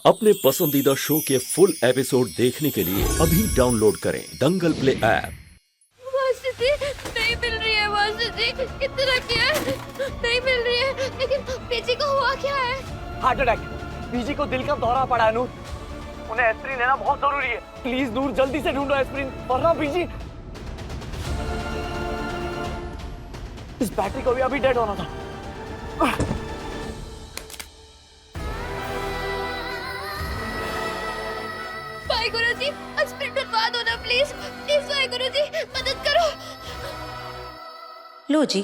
अपने पसंदीदा शो के फुल एपिसोड देखने के लिए अभी डाउनलोड करें दंगल प्ले ऐप। मास्टर जी नहीं मिल रही है, मास्टर जी कितना किया है नहीं मिल रही है, लेकिन पीजी को हुआ क्या है? Heart attack. पीजी को दिल का दौरा पड़ा है नूर, उन्हें एस्प्रिन लेना बहुत जरूरी है। प्लीज नूर जल्दी से ढूंढो एस्प्रिन, वरना पीजी इस बैटरी को भी अभी डेड होना था। भाई गुरुजी एस्प्रिन डलवा दो ना प्लीज प्लीज भाई गुरुजी मदद करो। लो जी,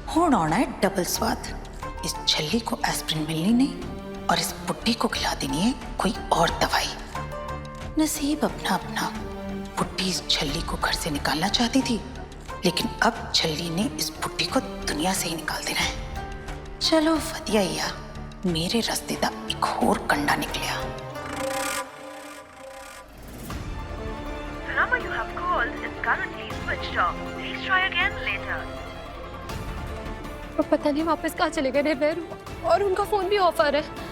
होड़ आना है डबल स्वाद। इस छल्ली को एस्प्रिन मिलनी नहीं और इस बुड्ढी को खिला देनी है कोई और दवाई। नसीब अपना अपना। बुड्ढी इस छल्ली को घर से निकालना चाहती थी, लेकिन अब छल्ली ने इस बुड्ढी को दुनिया से ही निकाल देना है। चलो वधिया ही आ, मेरे रास्ते दा एक होर कंडा निकलिया। The number you have called is currently switched off. Please try again later. और पता नहीं वापस कहाँ चले गए निर्भय, और उनका फोन भी ऑफ आ रहा है।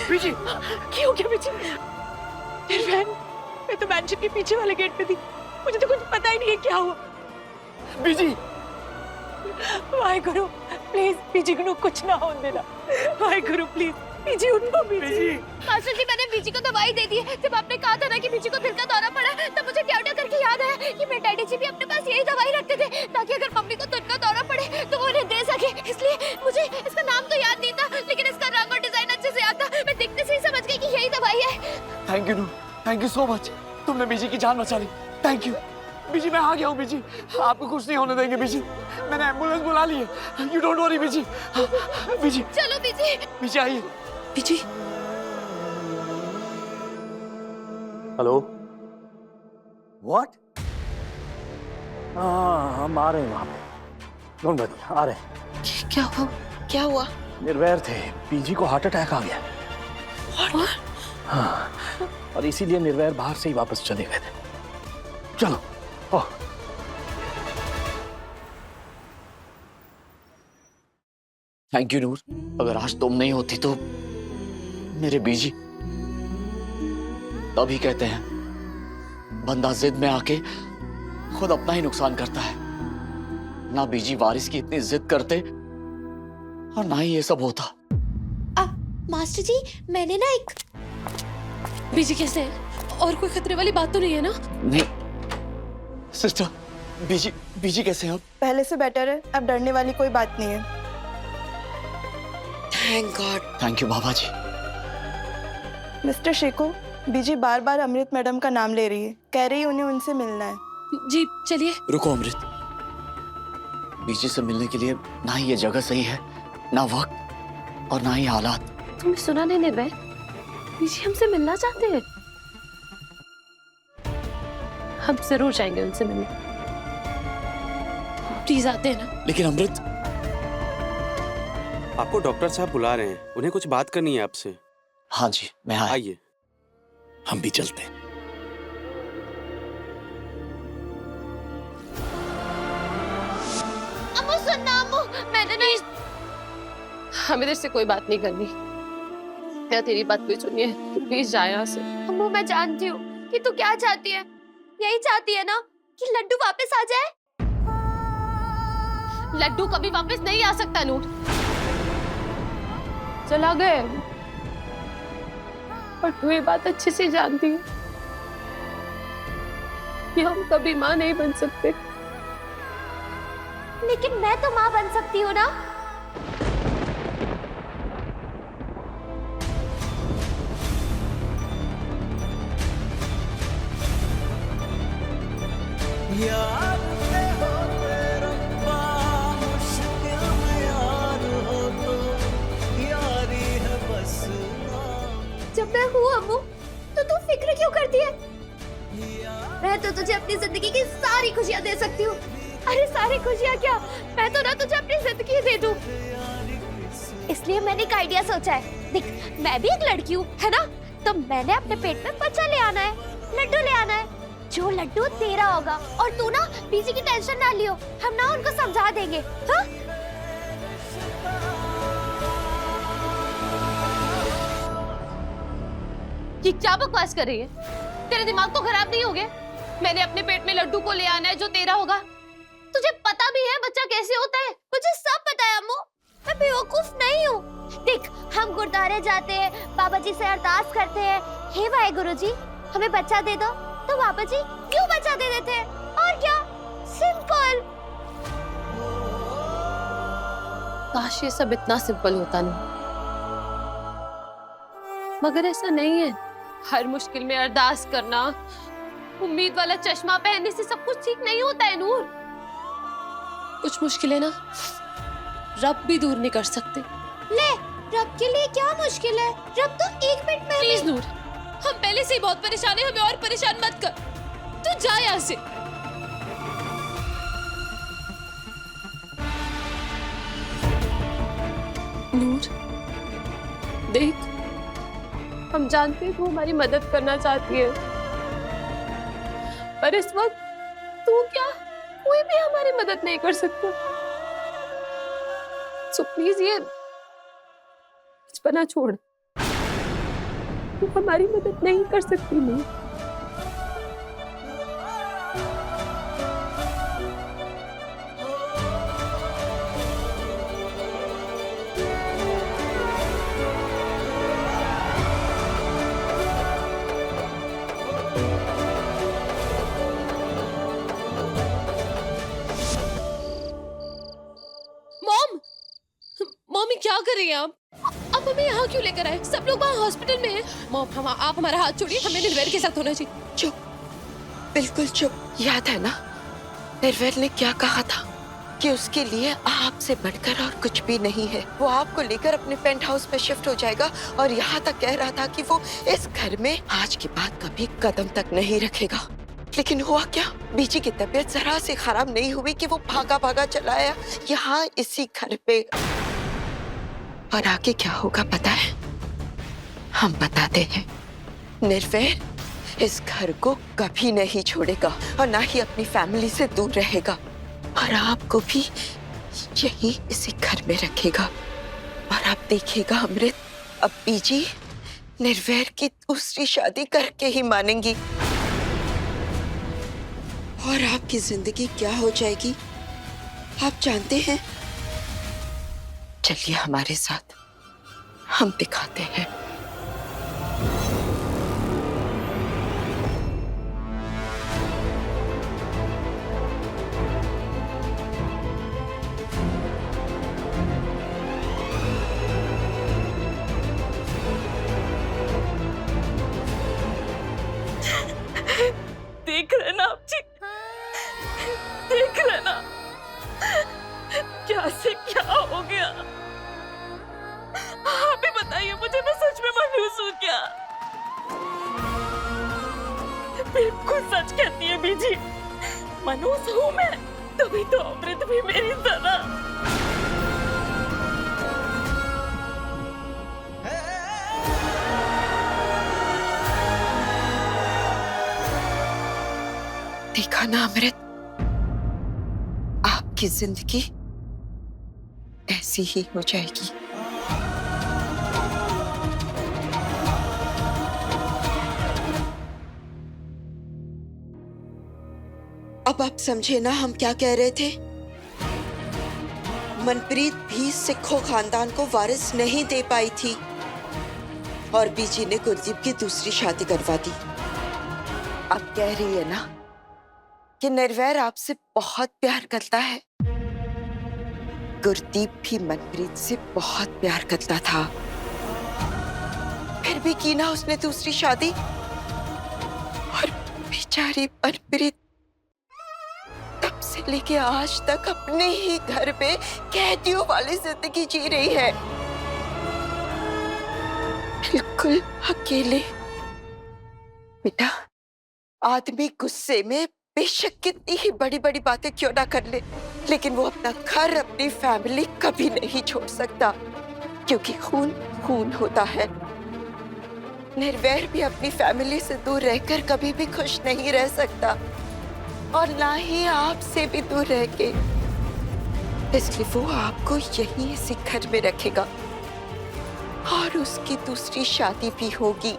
पीजी क्या हो गया पीछे? निर्भय, मैं तो मैंशन के पीछे वाले गेट पे थी, मुझे तो कुछ पता ही नहीं है क्या हुआ। PG Wahe Guru please PG को कुछ ना होने देना। वाहे गुरु प्लीज पीजी उनको पीजी मास्टर जी मैंने बीजी को दवाई दे दी है। जब आपने कहा था ना कि बीजी को दिल का दौरा पड़ा तब मुझे ट्याउट्या करके याद आया कि मेरे डैडी जी भी अपने पास यही दवाई रखते थे, ताकि अगर मम्मी को दिल का दौरा पड़े तो वो उन्हें दे सके। इसलिए मुझे इसका नाम तो याद नहीं था, लेकिन इसका रंग और डिजाइन अच्छे से याद था। मैं देखते से ही समझ गई कि यही दवाई है। Thank you Noor, thank you so much. तुमने बीजी की जान बचा ली, थैंक यू। बीजी मैं आ गया हूँ बीजी, आपको कुछ नहीं होने देंगे बीजी। मैंने एम्बुलेंस बुला ली है, यू डोंट वरी बीजी। बीजी चलो बीजी। बीजी आइए। PG hello what? हाँ हम आ रहे हैं वहाँ पे, डोंट वरी आ रहे हैं। क्या हुआ? क्या हुआ? निर्वैर थे, पीजी को हार्ट अटैक आ गया। हाँ, और इसीलिए निर्वैर बाहर से ही वापस चले गए थे। चलो ओह थैंक यू नूर, अगर आज तुम नहीं होती तो मेरे बीजी। तभी कहते हैं बंदा जिद में आके खुद अपना ही नुकसान करता है। ना बीजी वारिस की इतनी जिद करते और ना ही ये सब होता। मास्टर जी मैंने ना एक पीजी कैसे है? और कोई खतरे वाली बात तो नहीं है ना? नहीं सिस्टर, बीजी बीजी कैसे हैं आप? पहले से बेटर है, अब डरने वाली कोई बात नहीं है। Thank God. थैंक यू बाबा जी। मिस्टर शेको, बीजी बार बार अमृत मैडम का नाम ले रही है, कह रही है उन्हें उनसे मिलना है। जी चलिए। रुको अमृत, बीजी से मिलने के लिए ना ही ये जगह सही है, ना वक्त और ना ही हालात। तुमने सुना नहीं निर्भय, बीजी हमसे मिलना चाहते हैं। हम जरूर जाएंगे उनसे मिलने। प्लीज आते हैं ना। लेकिन अमृत, आपको डॉक्टर साहब बुला रहे हैं, उन्हें कुछ बात करनी है आपसे। हाँ जी मैं आया। आइए। हम भी चलते हैं। अम्मू सुनना, अम्मू मैंने नहीं। हमें इधर से कोई बात नहीं करनी, क्या तेरी बात कोई सुनिए, प्लीज जाए यहाँ से। अम्मू मैं जानती हूँ कि तू क्या चाहती है, यही चाहती है ना कि लड्डू वापस आ जाए। लड्डू कभी वापस नहीं आ सकता नूर, चला गए। और तू ये बात अच्छे से जानती है कि हम कभी माँ नहीं बन सकते। लेकिन मैं तो माँ बन सकती हूँ ना। जब मैं हूँ अम्मू तो तू फिक्र क्यों करती है? मैं तो तुझे अपनी जिंदगी की सारी खुशियाँ दे सकती हूँ। अरे सारी खुशियाँ क्या, मैं तो ना तुझे अपनी जिंदगी दे दूँ। इसलिए मैंने एक आइडिया सोचा है। देख मैं भी एक लड़की हूँ है ना, तो मैंने अपने पेट में बच्चा ले आना है, लड्डू ले आना है। जो लड्डू तेरा होगा, और तू ना बीजी की टेंशन ना लियो, हम ना उनको समझा देंगे। हाँ ये क्या बकवास कर रही है? तेरे दिमाग तो खराब नहीं हो गया? मैंने अपने पेट में लड्डू को ले आना है जो तेरा होगा। तुझे पता भी है बच्चा कैसे होता है? मुझे सब पता है अम्मू, मैं बेवकूफ नहीं हूँ। देख, हम गुरुद्वारे जाते हैं, बाबा जी से अरदास करते हैं, हे वाहेगुरु जी हमें बच्चा दे दो, तो बाबा जी क्यों बच्चा दे देते हैं। और क्या, सिंपल। काश ये सब इतना सिंपल होता नहीं, मगर ऐसा नहीं है। हर मुश्किल में अरदास करना, उम्मीद वाला चश्मा पहनने से सब कुछ ठीक नहीं होता है नूर। कुछ मुश्किलें ना रब भी दूर नहीं कर सकते। ले, रब के लिए क्या मुश्किल है? रब तो एक मिनट में। प्लीज नूर, हम पहले से ही बहुत परेशान हैं, हमें और परेशान मत कर। तू जा यहाँ से। नूर देख, हम जानते हैं तू हमारी मदद करना चाहती है, पर इस वक्त तू क्या, कोई भी हमारी मदद नहीं कर सकता। सो प्लीज ये बचपना छोड़, तू हमारी मदद नहीं कर सकती। नहीं, मम्मी क्या कर रही हैं आप हमें यहाँ क्यों लेकर आए? सब लोग वहाँ हॉस्पिटल में हैं। मॉम, आप हमारा हाथ छोड़िए, हमें निर्वैर के साथ होना चाहिए। चुप, बिल्कुल चुप। याद है ना निर्वैर ने क्या कहा था कि उसके लिए आपसे बढ़कर और कुछ भी नहीं है। वो आपको लेकर अपने पेंट हाउस में शिफ्ट हो जाएगा और यहाँ तक कह रहा था कि वो इस घर में आज के बाद कभी कदम तक नहीं रखेगा। लेकिन हुआ क्या? बीजी की तबीयत जरा सी खराब नहीं हुई कि वो भागा भागा चला आया यहाँ इसी घर पे। और आगे क्या होगा पता है? हम बताते हैं। निर्वैर इस घर को कभी नहीं छोड़ेगा और ना ही अपनी फैमिली से दूर रहेगा, और आपको भी यही इसी घर में रखेगा। और आप देखिएगा अमृत, अब बीजी निर्वैर की दूसरी शादी करके ही मानेंगी और आपकी जिंदगी क्या हो जाएगी आप जानते हैं? चलिए हमारे साथ, हम दिखाते हैं। देख रहे ना आप जी, देख रहे ना क्या से क्या हो गया। आप ही बताइए मुझे, मैं सच में मनहूस हूँ क्या? बिल्कुल सच कहती है बीजी, मनहूस हूँ मैं, तभी तो अमृत भी मेरी तरह। देखा ना अमृत, आपकी जिंदगी ऐसी ही हो जाएगी। अब आप समझे ना हम क्या कह रहे थे? मनप्रीत भी सिखों खानदान को वारिस नहीं दे पाई थी और बीजी ने गुरदीप की दूसरी शादी करवा दी। अब कह रही है ना कि निर्वैर आपसे बहुत प्यार करता है। गुरदीप भी मनप्रीत से बहुत प्यार करता था, फिर भी की ना उसने दूसरी शादी। और बेचारी मनप्रीत तब से लेके आज तक अपने ही घर पे कैदियों वाली जिंदगी जी रही है, बिल्कुल अकेले। बेटा, आदमी गुस्से में बेशक कितनी ही बड़ी बड़ी बातें क्यों ना कर ले, लेकिन वो अपना घर, अपनी फैमिली कभी नहीं छोड़ सकता, क्योंकि खून खून होता है। निर्वैर भी अपनी फैमिली से दूर रहकर कभी भी खुश नहीं रह सकता, और ना ही आपसे भी दूर रह के। इसलिए वो आपको यहीं इसी घर में रखेगा और उसकी दूसरी शादी भी होगी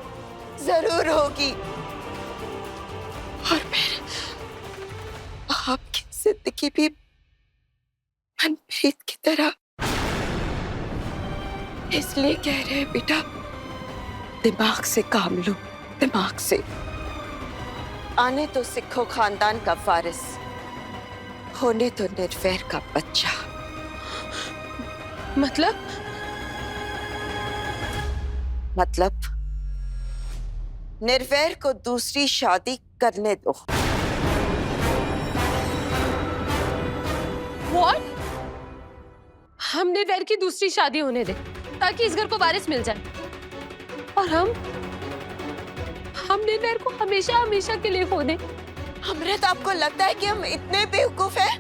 जरूर होगी। और फिर आपकी जिंदगी भी मनप्रीत की तरह। इसलिए कह रहे हैं बेटा, दिमाग से काम लो, दिमाग से। आने तो सिखो खानदान का वारिस, होने तो निर्वैर का बच्चा। मतलब निर्वैर को दूसरी शादी करने दो। What? हम निर्वैर की दूसरी शादी होने दे ताकि इस घर को वारिस मिल जाए, और हम निर्वैर को हमेशा हमेशा के लिए खो दें। अमृत, आपको लगता है कि हम इतने बेवकूफ हैं?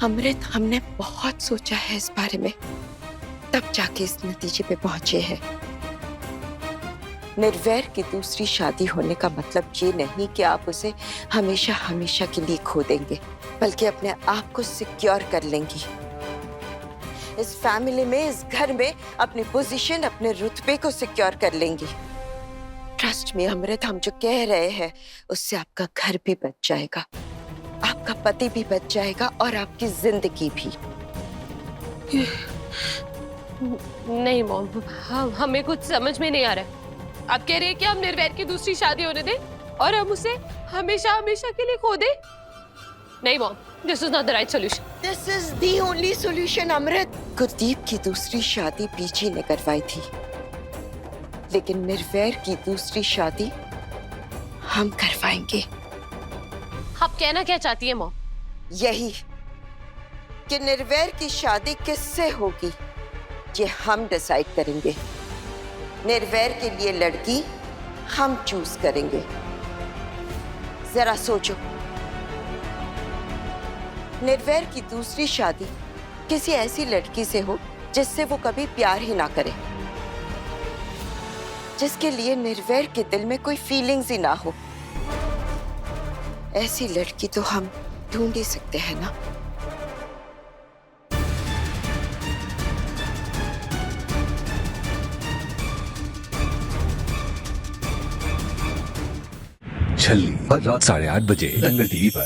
अमृत, हमने बहुत सोचा है इस बारे में, तब जाके इस नतीजे पे पहुंचे हैं। निर्वैर की दूसरी शादी होने का मतलब ये नहीं कि आप उसे हमेशा हमेशा के लिए खो देंगे, बल्कि अपने आप को सिक्योर कर लेंगी। इस फैमिली में, इस घर में अपनी पोजीशन, अपने रुतबे को सिक्योर कर लेंगी। ट्रस्ट में अमृत, हम जो कह रहे हैं उससे आपका घर भी बच जाएगा, आपका पति भी बच जाएगा और आपकी जिंदगी भी। नहीं मॉम, हमें कुछ समझ में नहीं आ रहा है। आप कह रहे हैं कि हम निर्वैर की दूसरी शादी होने दें और हम उसे हमेशा हमेशा के लिए खो दें? नहीं mom, this is not the right solution. This is the only solution Amrit. Gurdeep की दूसरी शादी पीजी ने करवाई थी, लेकिन निर्वैर की दूसरी शादी हम करवाएंगे। आप कहना क्या चाहती है मॉम? यही कि निर्वैर की शादी किससे होगी ये हम डिसाइड करेंगे। निर्वैर के लिए लड़की हम चूज करेंगे। जरा सोचो, निर्वैर की दूसरी शादी किसी ऐसी लड़की से हो जिससे वो कभी प्यार ही ना करे, जिसके लिए निर्वैर के दिल में कोई फीलिंग्स ही ना हो। ऐसी लड़की तो हम ढूंढ ही सकते हैं ना। छल्ली हर रात 8:30 बजे दंगल टीवी पर।